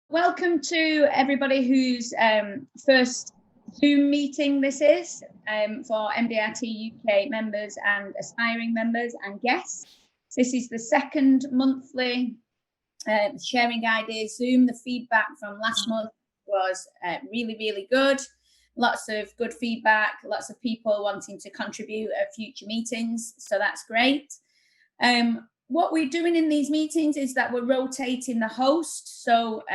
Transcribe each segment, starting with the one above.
Welcome to everybody whose first Zoom meeting this is for MDRT UK members and aspiring members and guests. This is the second monthly sharing ideas Zoom. The feedback from last month was really good. Lots of good feedback, lots of people wanting to contribute at future meetings, so that's great. What we're doing in these meetings is that we're rotating the host. So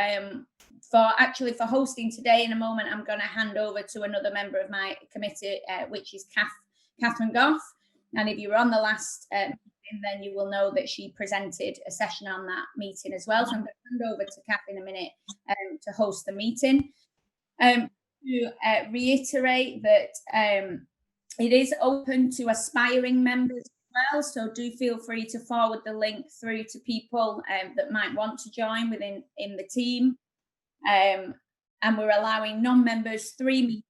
for hosting today, in a moment, I'm going to hand over to another member of my committee, which is Catherine Goff. And if you were on the last meeting, then you will know that she presented a session on that meeting as well. So I'm going to hand over to Kath in a minute to host the meeting. To reiterate that it is open to aspiring members well, so do feel free to forward the link through to people that might want to join in the team, and we're allowing non-members 3 meetings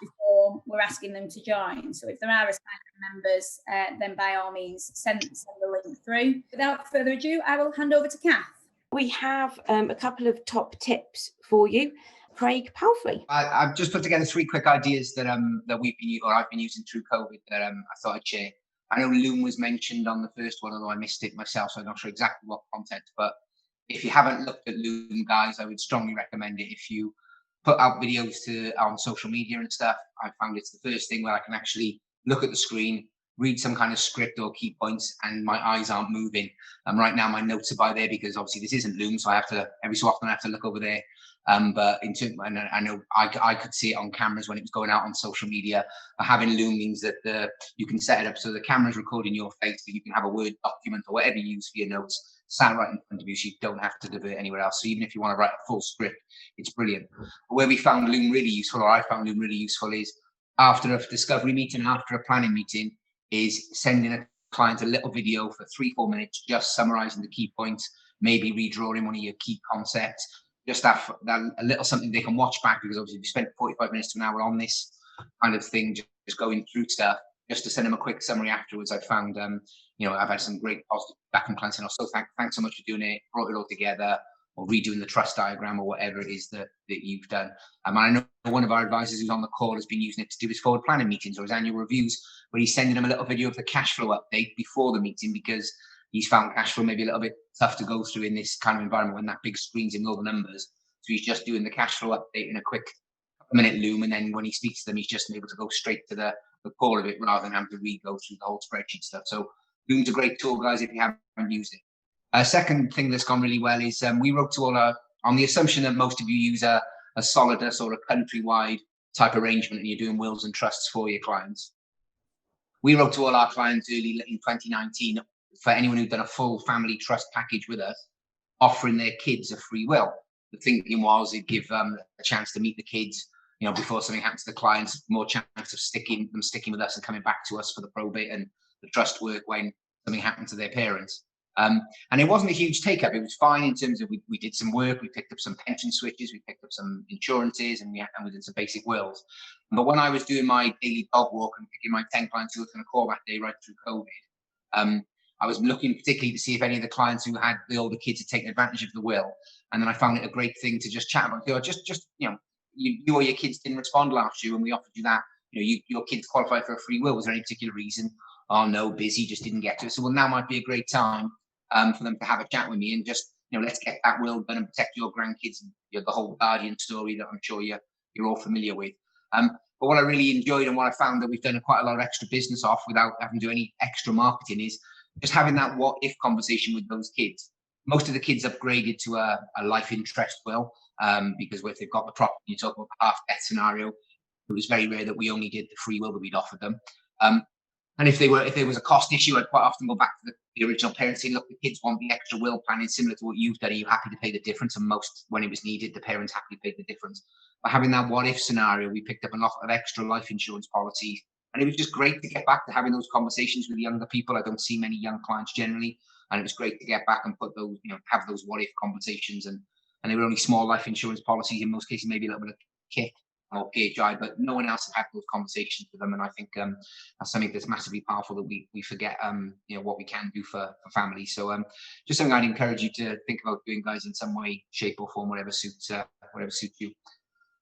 before we're asking them to join. So if there are aspiring members, then by all means send the link through. Without further ado, I will hand over to Kath. We have a couple of top tips for you. Craig Palfrey. I've just put together 3 quick ideas that I've been using through COVID that I thought I'd share. I know Loom was mentioned on the first one, although I missed it myself, so I'm not sure exactly what content. But if you haven't looked at Loom, guys, I would strongly recommend it. If you put out videos on social media and stuff, I found it's the first thing where I can actually look at the screen, read some kind of script or key points, and my eyes aren't moving. Right now, my notes are by there because obviously this isn't Loom, so I have to every so often I have to look over there. But and I know I could see it on cameras when it was going out on social media. But having Loom means that you can set it up so the camera's recording your face, but you can have a Word document or whatever you use for your notes sat right in front of you, so you don't have to divert anywhere else. So even if you want to write a full script, it's brilliant. But where we found Loom really useful, or I found Loom really useful, is after a discovery meeting, after a planning meeting, is sending a client a little video for 3-4 minutes, just summarizing the key points, maybe redrawing one of your key concepts. Just have that a little something they can watch back, because obviously if you spent 45 minutes to an hour on this kind of thing, just going through stuff, just to send them a quick summary afterwards. I found, I've had some great positive feedback from clients saying, "Oh, so thanks so much for doing it, brought it all together," or redoing the trust diagram or whatever it is that you've done. And I know one of our advisors who's on the call has been using it to do his forward planning meetings or his annual reviews, where he's sending them a little video of the cash flow update before the meeting, because he's found cash flow maybe a little bit tough to go through in this kind of environment when that big screen's in all the numbers. So he's just doing the cash flow update in a quick minute Loom, and then when he speaks to them, he's just able to go straight to the core of it rather than having to re-go through the whole spreadsheet stuff. So Loom's a great tool, guys, if you haven't used it. Second thing that's gone really well is we wrote to all our, on the assumption that most of you use a Solidus or a countrywide type arrangement and you're doing wills and trusts for your clients. We wrote to all our clients early in 2019 for anyone who'd done a full family trust package with us, offering their kids a free will. The thinking was it'd give them a chance to meet the kids, before something happens to the clients, more chance of sticking with us and coming back to us for the probate and the trust work when something happened to their parents. And it wasn't a huge take up. It was fine in terms of we did some work, we picked up some pension switches, we picked up some insurances, and we did some basic wills. But when I was doing my daily dog walk and picking my 10 clients who were going to call that day right through COVID, I was looking particularly to see if any of the clients who had the older kids had taken advantage of the will. And then I found it a great thing to just chat about. You or your kids didn't respond last year when we offered you that. Your kids qualified for a free will. Was there any particular reason? Oh, no, busy, just didn't get to it. So, well, now might be a great time for them to have a chat with me and just, let's get that will done and protect your grandkids. The whole guardian story that I'm sure you're all familiar with. But what I really enjoyed and what I found that we've done quite a lot of extra business off without having to do any extra marketing is just having that what if conversation with those kids. Most of the kids upgraded to a life interest will because if they've got the property, you talk about the half death scenario, it was very rare that we only did the free will that we'd offered them. And if there was a cost issue, I'd quite often go back to the original parents saying, look, the kids want the extra will planning similar to what you've done. Are you happy to pay the difference? And most, when it was needed, the parents happily paid the difference. By having that what if scenario, we picked up a lot of extra life insurance policies. And it was just great to get back to having those conversations with younger people. I don't see many young clients generally. And it was great to get back and put those, have those what if conversations. And they were only small life insurance policies, in most cases, maybe a little bit of kit. or PHI, but no one else had those conversations with them. And I think that's something that's massively powerful, that we forget, what we can do for families. So just something I'd encourage you to think about doing, guys, in some way, shape or form, whatever suits you.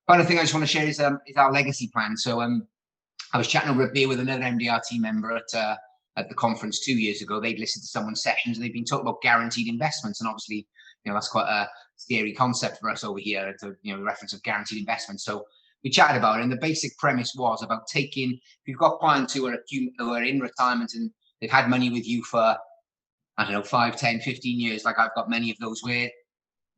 Final thing I just want to share is our legacy plan. So I was chatting over a beer with another MDRT member at the conference 2 years ago. They'd listened to someone's sessions and they'd been talking about guaranteed investments. And obviously, that's quite a scary concept for us over here, the reference of guaranteed investments. So we chatted about it. And the basic premise was about taking, if you've got clients who are in retirement and they've had money with you for, 5, 10, 15 years, like I've got many of those, where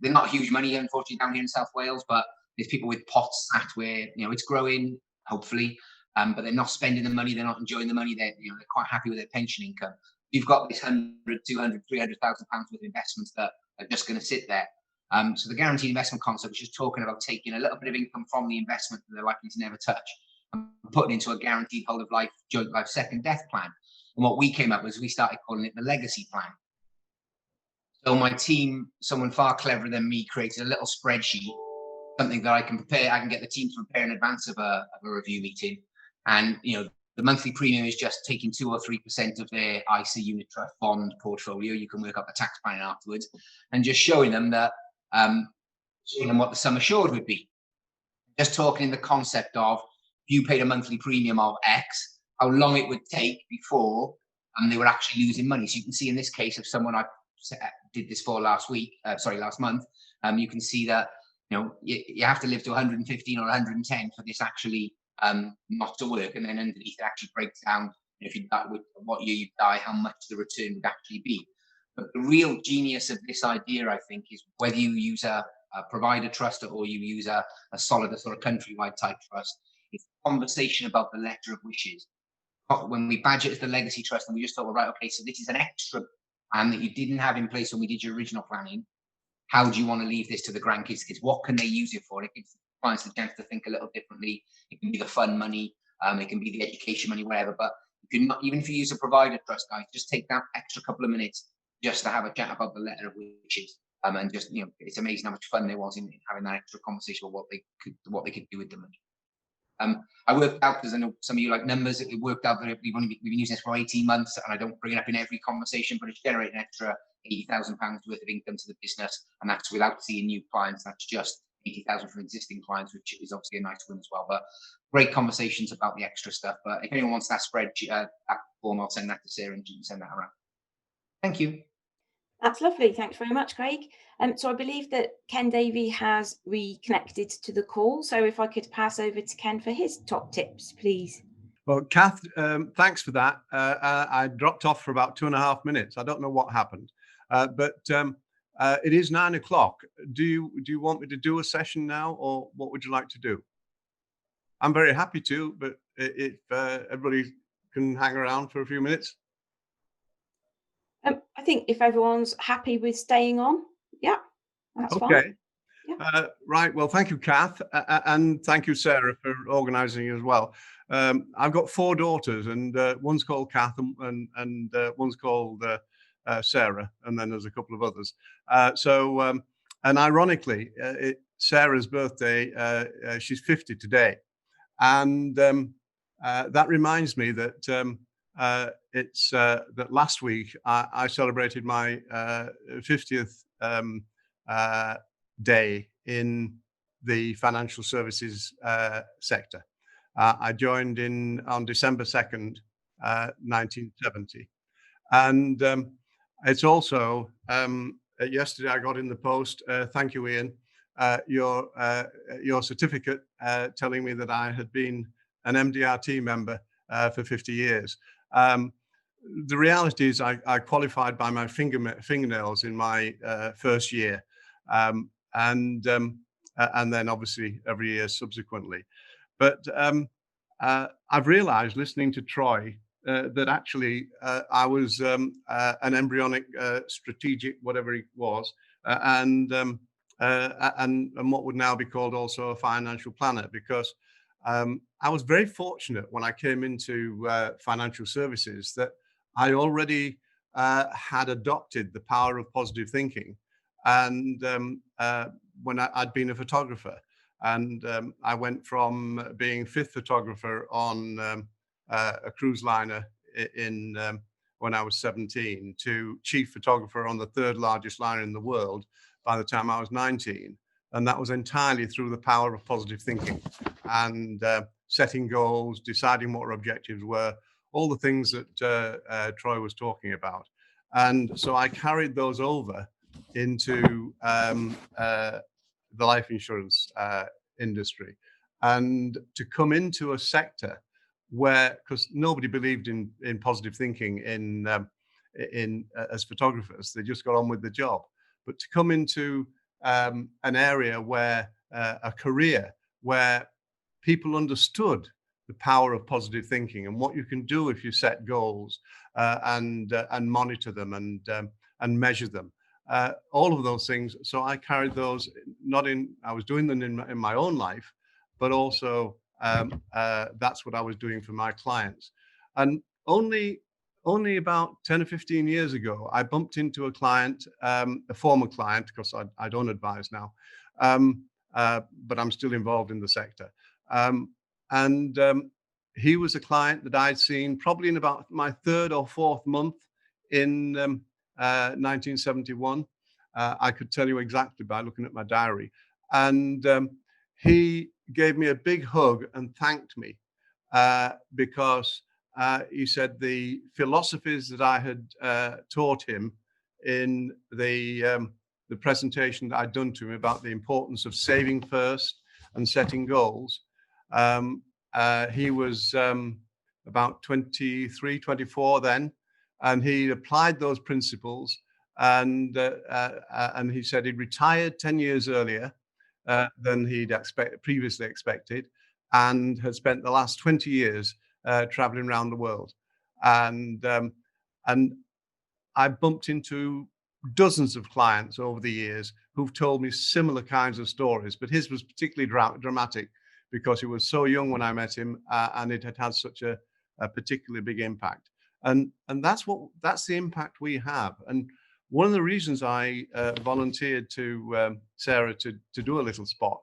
they're not huge money, unfortunately, down here in South Wales, but there's people with pots sat where, it's growing, hopefully. But they're not spending the money, they're not enjoying the money, they're quite happy with their pension income. You've got this 100, 200, 300,000 pounds worth of investments that are just going to sit there. So the guaranteed investment concept is just talking about taking a little bit of income from the investment that they're likely to never touch and putting into a guaranteed whole of life, joint life, second death plan. And what we came up with, we started calling it the legacy plan. So my team, someone far cleverer than me, created a little spreadsheet, something that I can prepare. I can get the team to prepare in advance of a review meeting. And, the monthly premium is just taking 2 or 3% of their ISA unit trust bond portfolio. You can work out the tax plan afterwards, and just showing them that, showing them what the sum assured would be. Just talking in the concept of, you paid a monthly premium of X, how long it would take before they were actually losing money. So you can see in this case of someone I did this for last month, you can see that, you have to live to 115 or 110 for this actually not to work. And then underneath it actually breaks down, if you die, with what year you die, how much the return would actually be. But the real genius of this idea, I think, is whether you use a provider trust or you use a solid sort of countrywide type trust, it's a conversation about the letter of wishes. When we badge it as the legacy trust, and we just thought, well, right, okay, so this is an extra plan that you didn't have in place when we did your original planning. How do you want to leave this to the grandkids? What can they use it for? It gives clients the chance to think a little differently. It can be the fun money, it can be the education money, whatever. But you can not, even if you use a provider trust, guys, just take that extra couple of minutes just to have a chat about the letter of wishes. And just, it's amazing how much fun there was in having that extra conversation about what they could do with the money. I worked out, because I know some of you like numbers, it worked out that we've been using this for 18 months, and I don't bring it up in every conversation, but it's generating an extra £80,000 worth of income to the business, and that's without seeing new clients. That's just 80,000 from existing clients, which is obviously a nice win as well. But great conversations about the extra stuff. But if anyone wants that spreadsheet, that form, I'll send that to Sarah and you can send that around. Thank you. That's lovely. Thanks very much, Craig. So I believe that Ken Davy has reconnected to the call. So if I could pass over to Ken for his top tips, please. Well, Kath, thanks for that. I dropped off for about 2.5 minutes. I don't know what happened, but it is 9 o'clock. Do you want me to do a session now, or what would you like to do? I'm very happy to, but if everybody can hang around for a few minutes. I think if everyone's happy with staying on, yeah, that's okay. Fine. Yeah. Right. Well, thank you, Kath, and thank you, Sarah, for organising as well. I've got 4 daughters, and one's called Kath, and one's called Sarah, and then there's a couple of others. And ironically, Sarah's birthday, she's 50 today, and that reminds me that it's that last week I celebrated my 50th day in the financial services sector. I joined on December 2nd, 1970. And it's also, yesterday I got in the post, thank you, Ian, your certificate telling me that I had been an MDRT member for 50 years. The reality is I qualified by my fingernails in my first year, and then obviously every year subsequently. But I've realized, listening to Troy, that actually I was an embryonic strategic, whatever it was, and what would now be called also a financial planner, because I was very fortunate when I came into financial services that I already had adopted the power of positive thinking, and when I'd been a photographer. And I went from being 5th photographer on a cruise liner in when I was 17 to chief photographer on the 3rd largest liner in the world by the time I was 19. And that was entirely through the power of positive thinking and setting goals, deciding what our objectives were, all the things that Troy was talking about. And so I carried those over into the life insurance industry, and to come into a sector where, because nobody believed in positive thinking in as photographers, they just got on with the job. But to come into an area where a career where people understood the power of positive thinking and what you can do if you set goals and monitor them and measure them. All of those things. So I carried those I was doing them in my own life, but also that's what I was doing for my clients. And only about 10 or 15 years ago, I bumped into a client, a former client, because I don't advise now, but I'm still involved in the sector. He was a client that I'd seen probably in about my 3rd or 4th month in 1971. I could tell you exactly by looking at my diary. And he gave me a big hug and thanked me because he said the philosophies that I had taught him in the presentation that I'd done to him about the importance of saving first and setting goals. He was about 23, 24 then, and he applied those principles. And he said he'd retired 10 years earlier than he'd previously expected, and had spent the last 20 years traveling around the world. And I bumped into dozens of clients over the years who've told me similar kinds of stories, but his was particularly dramatic because he was so young when I met him, and it had had such a particularly big impact. And that's the impact we have. And one of the reasons I volunteered to Sarah to do a little spot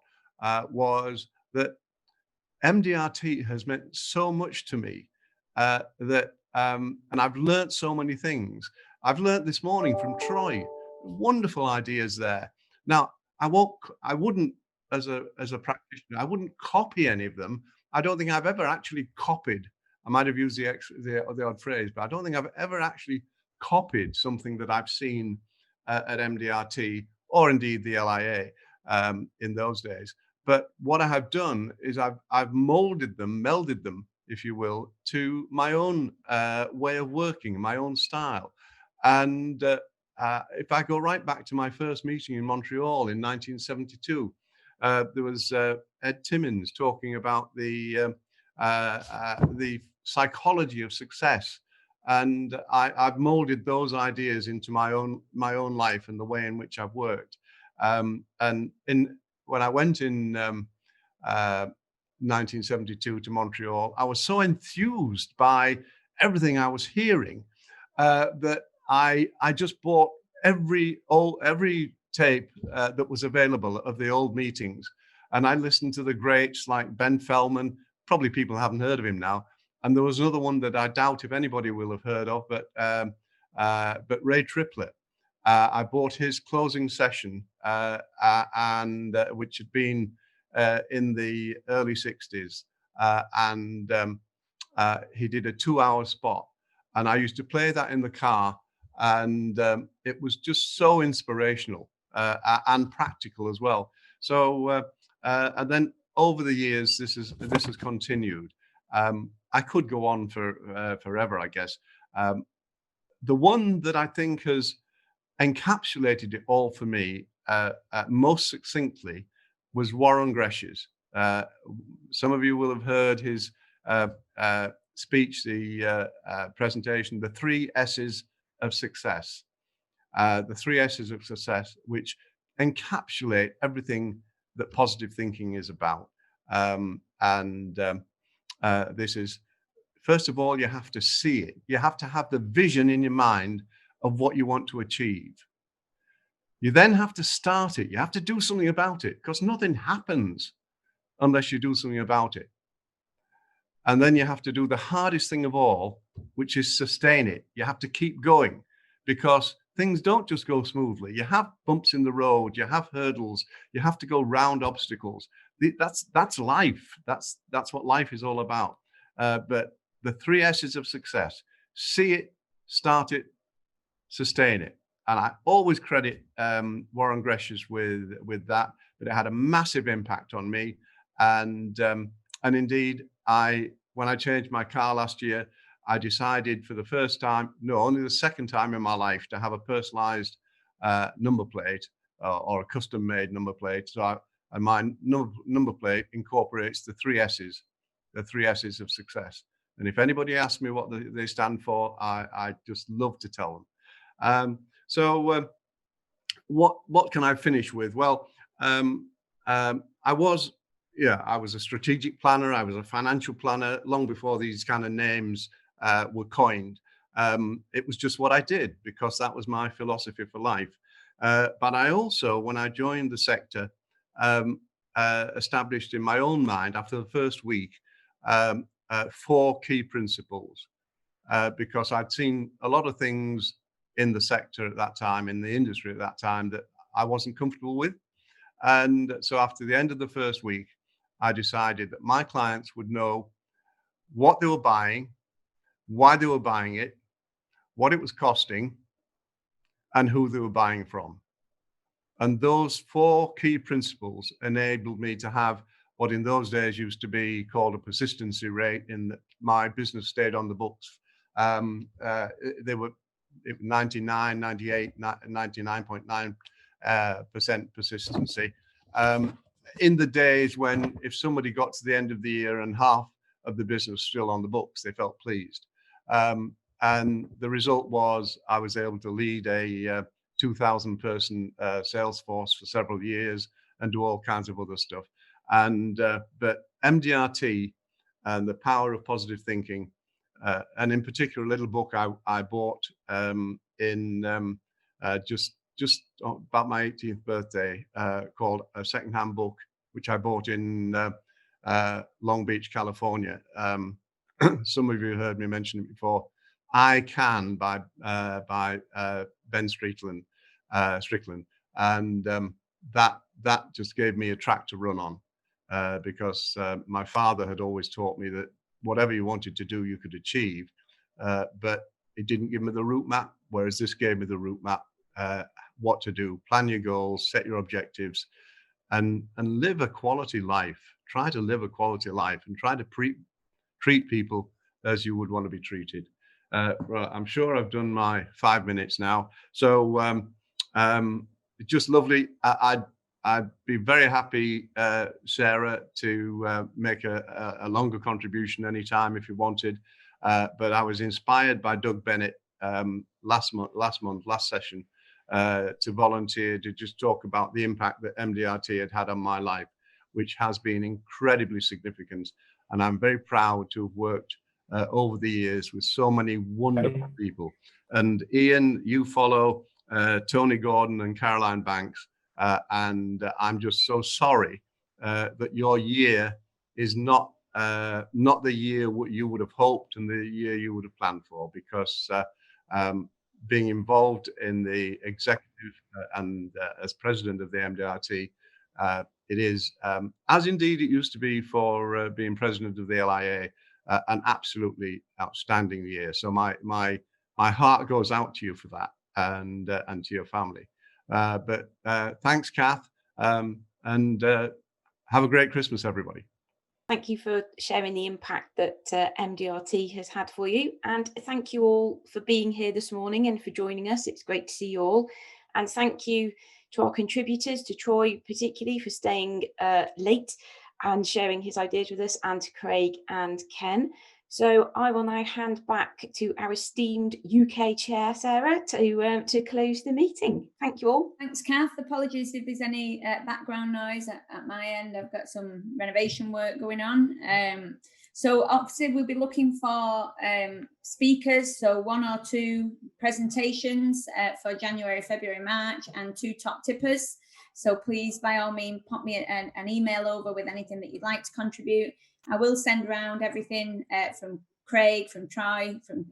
was that MDRT has meant so much to me and I've learned so many things. I've learned this morning from Troy, wonderful ideas there. Now, I wouldn't, as a practitioner, I wouldn't copy any of them. I don't think I've ever actually copied. I might have used the odd phrase, but I don't think I've ever actually copied something that I've seen at MDRT or indeed the LIA in those days. But what I have done is I've molded them, melded them, if you will, to my own way of working, my own style. And if I go right back to my first meeting in Montreal in 1972, there was Ed Timmins talking about the psychology of success, and I've molded those ideas into my own life and the way in which I've worked. And when I went in 1972 to Montreal, I was so enthused by everything I was hearing that I just bought every tape that was available of the old meetings, and I listened to the greats like Ben Feldman. Probably people haven't heard of him now. And there was another one that I doubt if anybody will have heard of, but Ray Triplett. I bought his closing session, which had been in the early 60s, and he did a 2-hour spot, and I used to play that in the car, and it was just so inspirational and practical as well. So, and then over the years, this has continued. I could go on for forever, I guess. The one that I think has encapsulated it all for me most succinctly was Warren Gresh's. Some of you will have heard his speech, the presentation, the 3 S's of success. The 3 S's of success, which encapsulate everything that positive thinking is about. This is, first of all, you have to see it. You have to have the vision in your mind of what you want to achieve. You then have to start it. You have to do something about it, because nothing happens unless you do something about it. And then you have to do the hardest thing of all, which is sustain it. You have to keep going, because things don't just go smoothly. You have bumps in the road, you have hurdles, you have to go round obstacles. That's life. That's what life is all about. But the 3 S's of success: see it, start it, sustain it. And I always credit Warren Gresh's with that, but it had a massive impact on me. And indeed, when I changed my car last year, I decided for the first time, no, only the second time in my life, to have a personalized number plate or a custom-made number plate. And my number plate incorporates the 3 S's, the 3 S's of success. And if anybody asks me what they stand for, I just love to tell them. What can I finish with? Well, I was a strategic planner. I was a financial planner long before these kind of names were coined. It was just what I did, because that was my philosophy for life. But I also, when I joined the sector, established in my own mind, after the first week, 4 key principles, because I'd seen a lot of things in the sector at that time, in the industry at that time, that I wasn't comfortable with. And so after the end of the first week, I decided that my clients would know what they were buying, why they were buying it, what it was costing, and who they were buying from. And those 4 key principles enabled me to have what in those days used to be called a persistency rate, in that my business stayed on the books. They were 99, 98, 99.9% persistency. In the days when, if somebody got to the end of the year and half of the business still on the books, they felt pleased. And the result was I was able to lead a 2,000 person sales force for several years and do all kinds of other stuff. But MDRT and the power of positive thinking, and in particular, a little book I bought just about my 18th birthday, called A Secondhand Book, which I bought in Long Beach, California. Some of you heard me mention it before. I Can by Ben Strickland, and that just gave me a track to run on, because my father had always taught me that whatever you wanted to do, you could achieve, but it didn't give me the route map, whereas this gave me the route map, what to do: plan your goals, set your objectives, and live a quality life. Try to live a quality life, and try to treat people as you would want to be treated. Well, I'm sure I've done my 5 minutes now. So it's just lovely. I'd be very happy, Sarah, to make a longer contribution anytime if you wanted. But I was inspired by Doug Bennett last session, to volunteer to just talk about the impact that MDRT had on my life, which has been incredibly significant. And I'm very proud to have worked over the years with so many wonderful people. And Ian, you follow Tony Gordon and Caroline Banks, and I'm just so sorry that your year is not the year what you would have hoped and the year you would have planned for, because being involved in the executive and as president of the MDRT, it is, as indeed it used to be for being president of the LIA, an absolutely outstanding year. So my heart goes out to you for that, and to your family. But thanks, Kath, and have a great Christmas, everybody. Thank you for sharing the impact that MDRT has had for you. And thank you all for being here this morning and for joining us. It's great to see you all. And thank you to our contributors, to Troy particularly for staying late and sharing his ideas with us, and to Craig and Ken. So I will now hand back to our esteemed UK chair, Sarah, to close the meeting. Thank you all. Thanks, Kath. Apologies if there's any background noise at my end. I've got some renovation work going on. So obviously we'll be looking for speakers, so 1 or 2 presentations for January, February, March, and 2 top tippers. So please, by all means, pop me an email over with anything that you'd like to contribute. I will send around everything from Craig, from Troy, from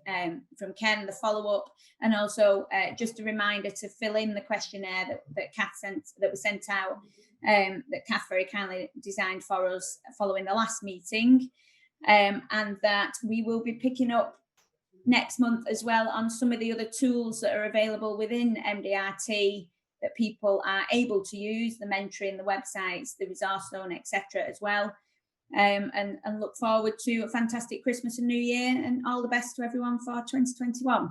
Ken, the follow-up, and also just a reminder to fill in the questionnaire that Kath was sent out, that Kath very kindly designed for us following the last meeting, and that we will be picking up next month as well on some of the other tools that are available within MDRT that people are able to use, the mentoring, the websites, the resource zone, etc. as well. And look forward to a fantastic Christmas and New Year, and all the best to everyone for 2021.